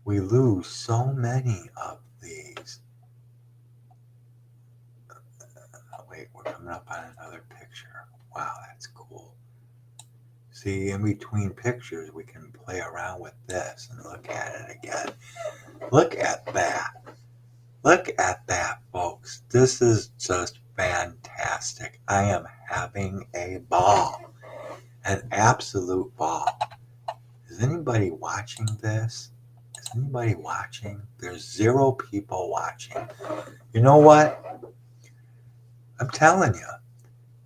We lose so many of these. Wait, we're coming up on another picture. Wow, that's cool. See, in between pictures, we can play around with this and look at it again. Look at that. Look at that, folks. This is just fantastic. I am having a ball. An absolute ball. Is anybody watching this? Is anybody watching? There's 0 people watching. You know what? I'm telling you,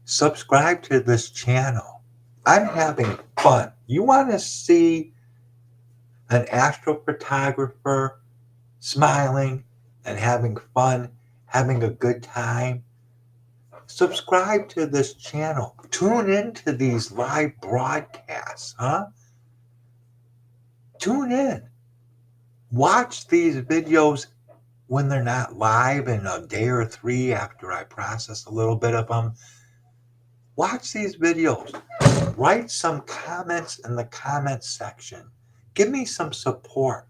subscribe to this channel. I'm having fun. You want to see an astrophotographer smiling and having fun, having a good time? Subscribe to this channel. Tune into these live broadcasts, huh? Tune in. Watch these videos when they're not live in a day or 3 after I process a little bit of them. Watch these videos. Write some comments in the comments section. Give me some support.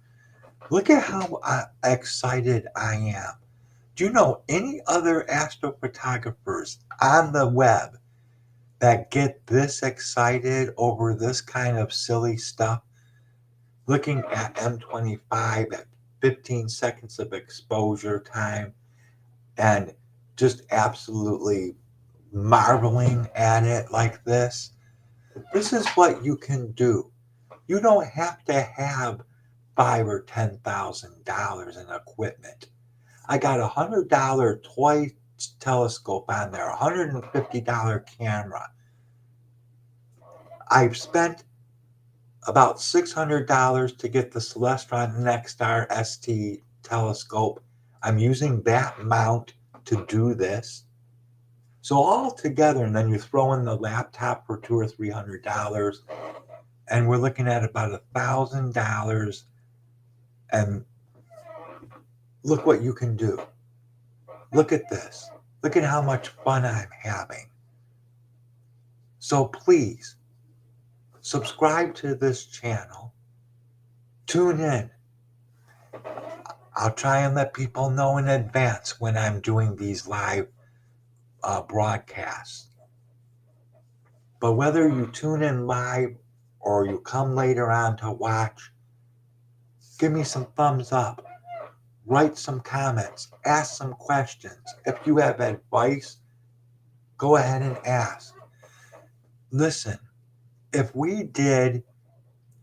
Look at how excited I am. Do you know any other astrophotographers on the web that get this excited over this kind of silly stuff? Looking at M-25 at 15 seconds of exposure time and just absolutely marveling at it like this. This is what you can do. You don't have to have $5,000 or $10,000 in equipment. I got a $100 toy telescope on there, a $150 camera. I've spent about $600 to get the Celestron Nexstar ST telescope. I'm using that mount to do this. So all together, and then you throw in the laptop for $200 or $300, and we're looking at about $1,000. And look what you can do. Look at this. Look at how much fun I'm having. So please, subscribe to this channel. Tune in. I'll try and let people know in advance when I'm doing these live broadcasts. But whether you tune in live or you come later on to watch, give me some thumbs up. Write some comments. Ask some questions. If you have advice, go ahead and ask. Listen, if we did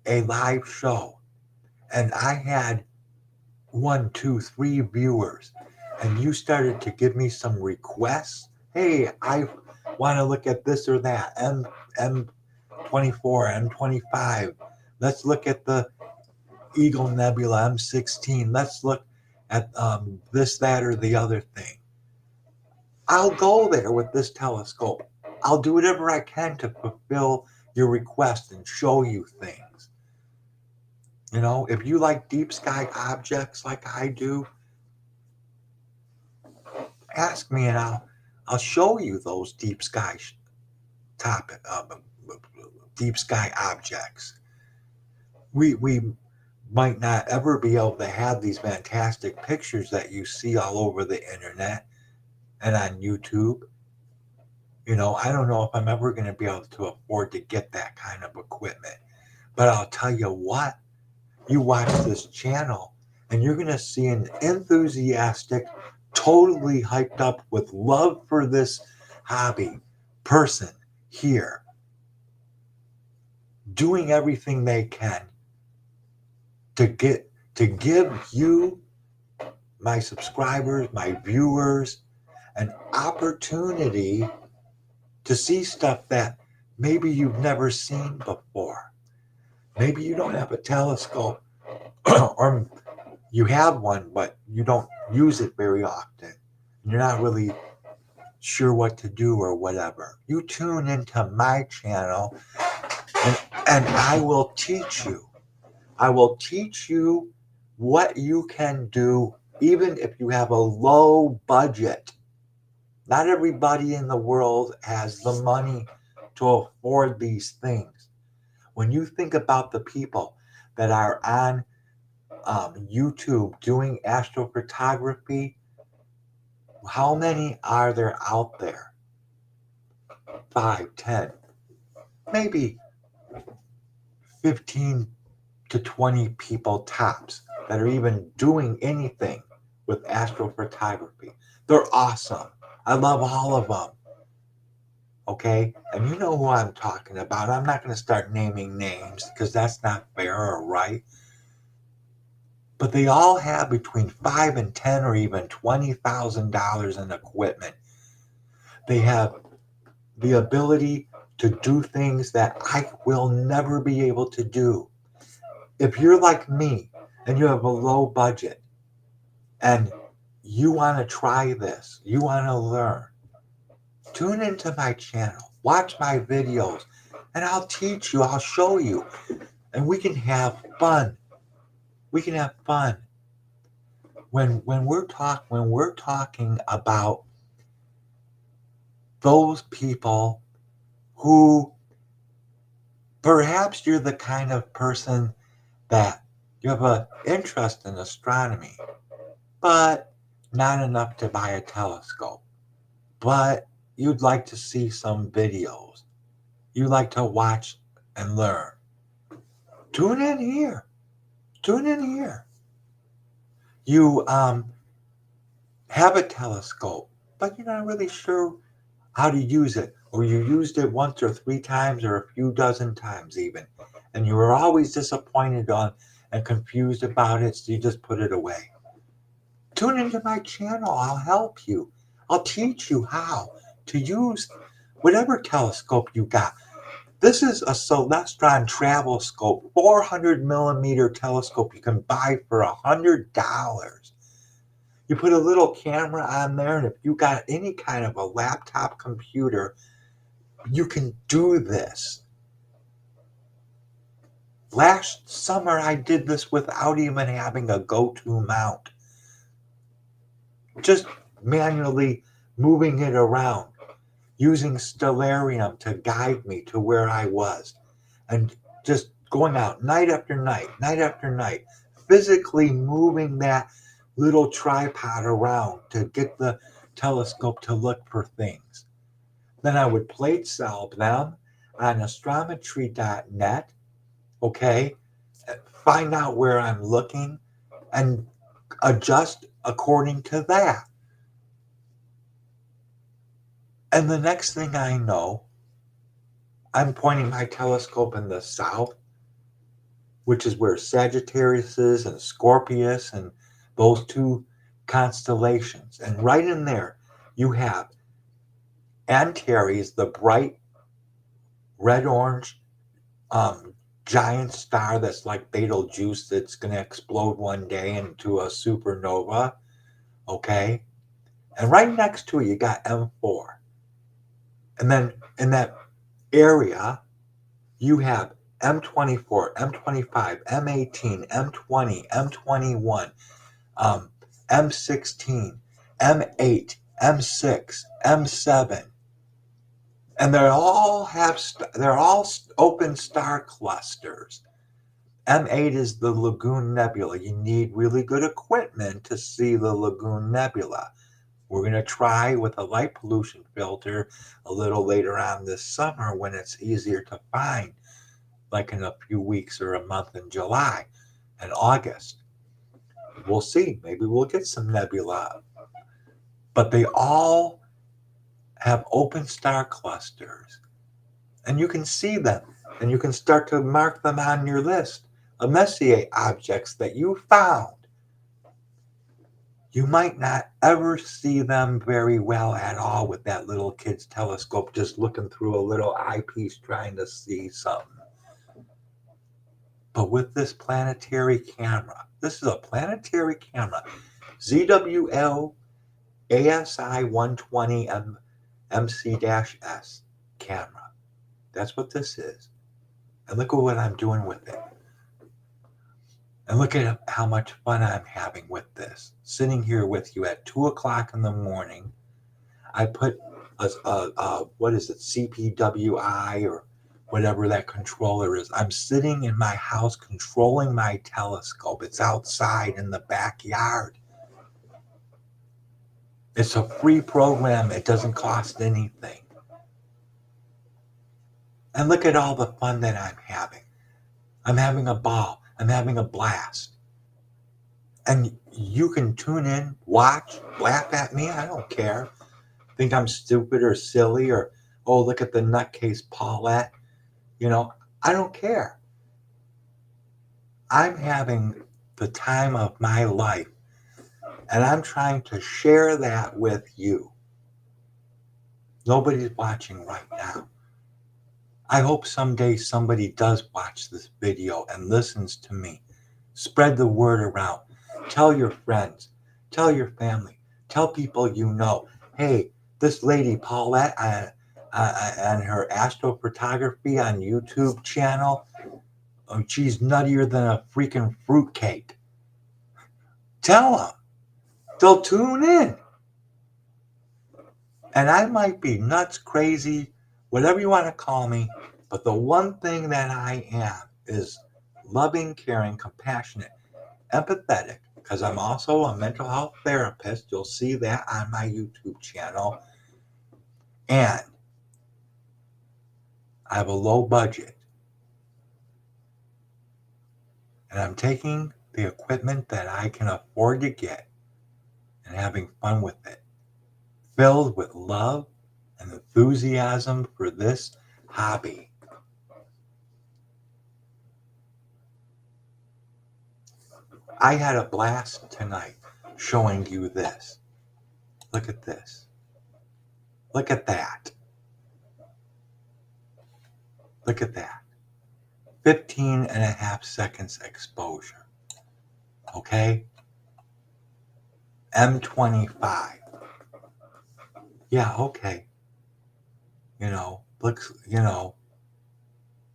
a live show and I had 1, 2, 3 viewers and you started to give me some requests, hey, I want to look at this or that, M24, M25. Let's look at the Eagle Nebula, M16. Let's look at this, that, or the other thing. I'll go there with this telescope. I'll do whatever I can to fulfill your request and show you things. You know, if you like deep sky objects like I do, ask me and I'll show you those deep sky deep sky objects. We might not ever be able to have these fantastic pictures that you see all over the internet and on YouTube. You know, I don't know if I'm ever going to be able to afford to get that kind of equipment. But I'll tell you what, you watch this channel and you're going to see an enthusiastic, totally hyped up with love for this hobby person here, doing everything they can to give you, my subscribers, my viewers, an opportunity to see stuff that maybe you've never seen before. Maybe you don't have a telescope or you have one, but you don't use it very often. You're not really sure what to do or whatever. You tune into my channel and I will teach you. I will teach you what you can do even if you have a low budget. Not everybody in the world has the money to afford these things. When you think about the people that are on YouTube doing astrophotography, how many are there out there? 5, 10, maybe 15 to 20 people tops that are even doing anything with astrophotography. They're awesome. I love all of them. Okay? And you know who I'm talking about. I'm not going to start naming names because that's not fair or right. But they all have between 5 and 10 or even $20,000 in equipment. They have the ability to do things that I will never be able to do. If you're like me and you have a low budget and you want to try this, you want to learn, tune into my channel, watch my videos, and I'll teach you, I'll show you, and we can have fun. We can have fun. When we're talking about those people who perhaps you're the kind of person that you have an interest in astronomy, but not enough to buy a telescope. But you'd like to see some videos. You like to watch and learn. Tune in here. Tune in here. You have a telescope, but you're not really sure how to use it, or you used it once or 3 times or a few dozen times even, and you were always disappointed on and confused about it, so you just put it away. Tune into my channel. I'll help you. I'll teach you how to use whatever telescope you got. This is a Celestron travel scope, 400 millimeter telescope you can buy for $100. You put a little camera on there, and if you got any kind of a laptop computer, you can do this. Last summer, I did this without even having a go-to mount. Just manually moving it around, using Stellarium to guide me to where I was, and just going out night after night, physically moving that little tripod around to get the telescope to look for things. Then I would plate salve them on astrometry.net, okay, find out where I'm looking and adjust according to that. And the next thing I know, I'm pointing my telescope in the south, which is where Sagittarius is and Scorpius and those 2 constellations. And right in there, you have Antares, the bright red-orange giant star that's like Betelgeuse that's going to explode one day into a supernova, okay? And right next to it, you got M4. And then in that area, you have M24, M25, M18, M20, M21, M16, M8, M6, M7, and they're all open star clusters. M8 is the Lagoon Nebula. You need really good equipment to see the Lagoon Nebula. We're going to try with a light pollution filter a little later on this summer when it's easier to find, like in a few weeks or a month in July and August. We'll see. Maybe we'll get some nebula. But they all have open star clusters. And you can see them. And you can start to mark them on your list of Messier objects that you found. You might not ever see them very well at all with that little kid's telescope, just looking through a little eyepiece trying to see something. But with this planetary camera, this is a planetary camera, ZWO ASI 120 MC-S camera. That's what this is. And look at what I'm doing with it. And look at how much fun I'm having with this. Sitting here with you at 2 o'clock in the morning. I put what is it, CPWI or whatever that controller is. I'm sitting in my house controlling my telescope. It's outside in the backyard. It's a free program. It doesn't cost anything. And look at all the fun that I'm having. I'm having a ball. I'm having a blast. And you can tune in, watch, laugh at me. I don't care. Think I'm stupid or silly or, oh, look at the nutcase Paulette. You know, I don't care. I'm having the time of my life, and I'm trying to share that with you. Nobody's watching right now. I hope someday somebody does watch this video and listens to me. Spread the word around. Tell your friends. Tell your family. Tell people you know. Hey, this lady Paulette and her astrophotography on YouTube channel, she's nuttier than a freaking fruitcake. Tell them. They'll tune in. And I might be nuts, crazy, whatever you want to call me, but the one thing that I am is loving, caring, compassionate, empathetic, because I'm also a mental health therapist. You'll see that on my YouTube channel. And I have a low budget. And I'm taking the equipment that I can afford to get and having fun with it, filled with love and enthusiasm for this hobby. I had a blast tonight showing you this. Look at this. Look at that. Look at that. 15 and a half seconds exposure. Okay? M-25. Yeah, okay. Looks,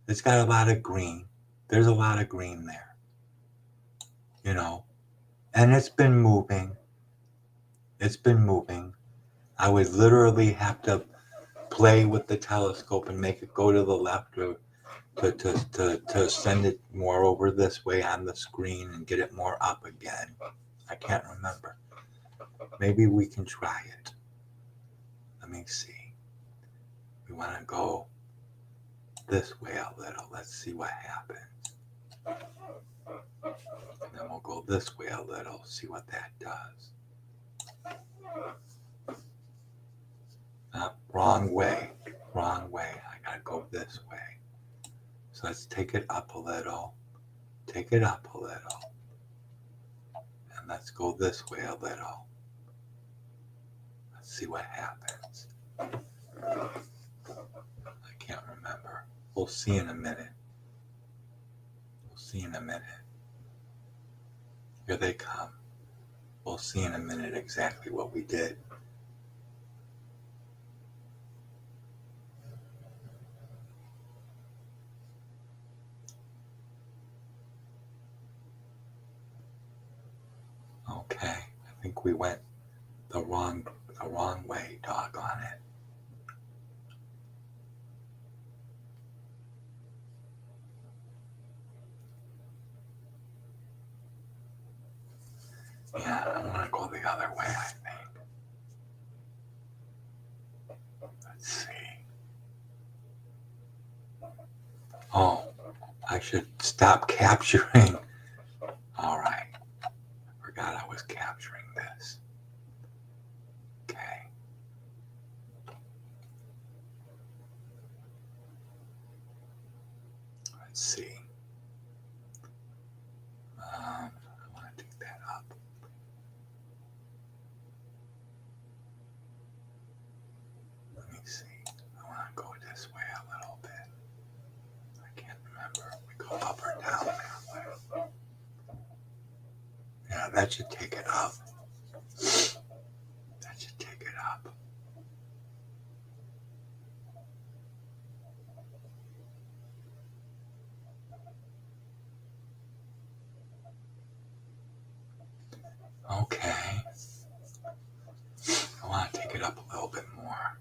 it's got a lot of green. There's a lot of green there. And it's been moving. It's been moving. I would literally have to play with the telescope and make it go to the left or to send it more over this way on the screen and get it more up again. I can't remember. Maybe we can try it. Let me see. We want to go this way a little. Let's see what happens. And then we'll go this way a little, see what that does. Wrong way. I gotta go this way. So let's take it up a little. Take it up a little. And let's go this way a little. Let's see what happens. I can't remember. We'll see in a minute. Here they come. We'll see in a minute exactly what we did. Okay, I think we went the wrong way, doggone it. Yeah, I want to go the other way, I think. Let's see. Oh, I should stop capturing. All right. I forgot I was capturing this. Okay. Let's see. I want to take that up. Let me see. I want to go this way a little bit. I can't remember. We go up or down that way. Yeah, that should take it up. That should take it up. Okay. I want to take it up a little bit more.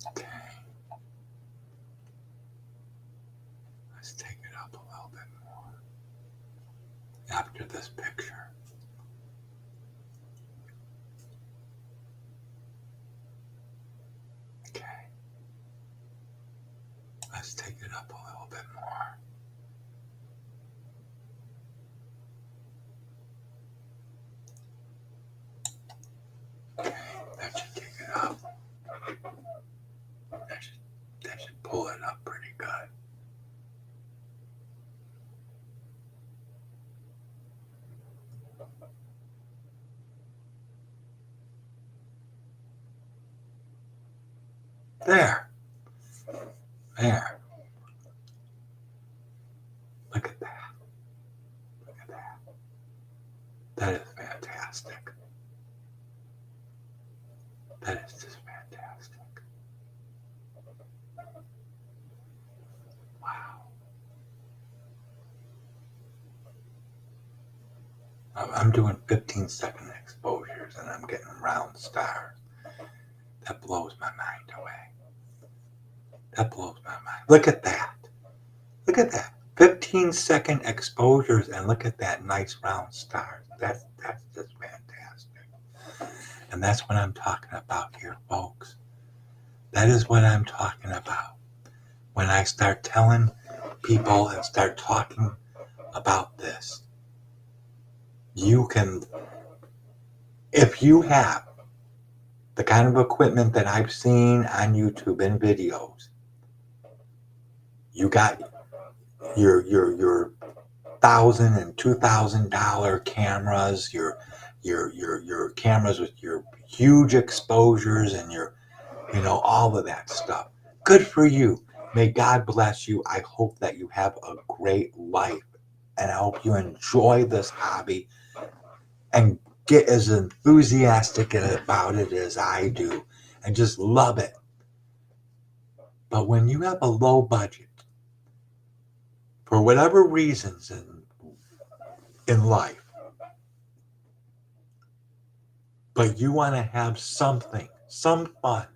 Okay. Let's take it up a little bit more after this picture. Okay. Let's take it up a little bit more. Okay, that should kick it up. That should pull it up pretty good. There. There. Look at that. Look at that. That is fantastic. That is just fantastic. Wow. I'm doing 15-second exposures and I'm getting round stars. That blows my mind away. That blows my mind. Look at that. Look at that. 15-second exposures and look at that nice round stars. That's just fantastic. And that's what I'm talking about here, folks. That is what I'm talking about. When I start telling people and start talking about this, you can, if you have the kind of equipment that I've seen on YouTube in videos, you got your $1,000 and $2,000 cameras, your cameras with your huge exposures and your, all of that stuff. Good for you. May God bless you. I hope that you have a great life, and I hope you enjoy this hobby and get as enthusiastic about it as I do and just love it. But when you have a low budget, for whatever reasons in life, but you want to have something, some fun,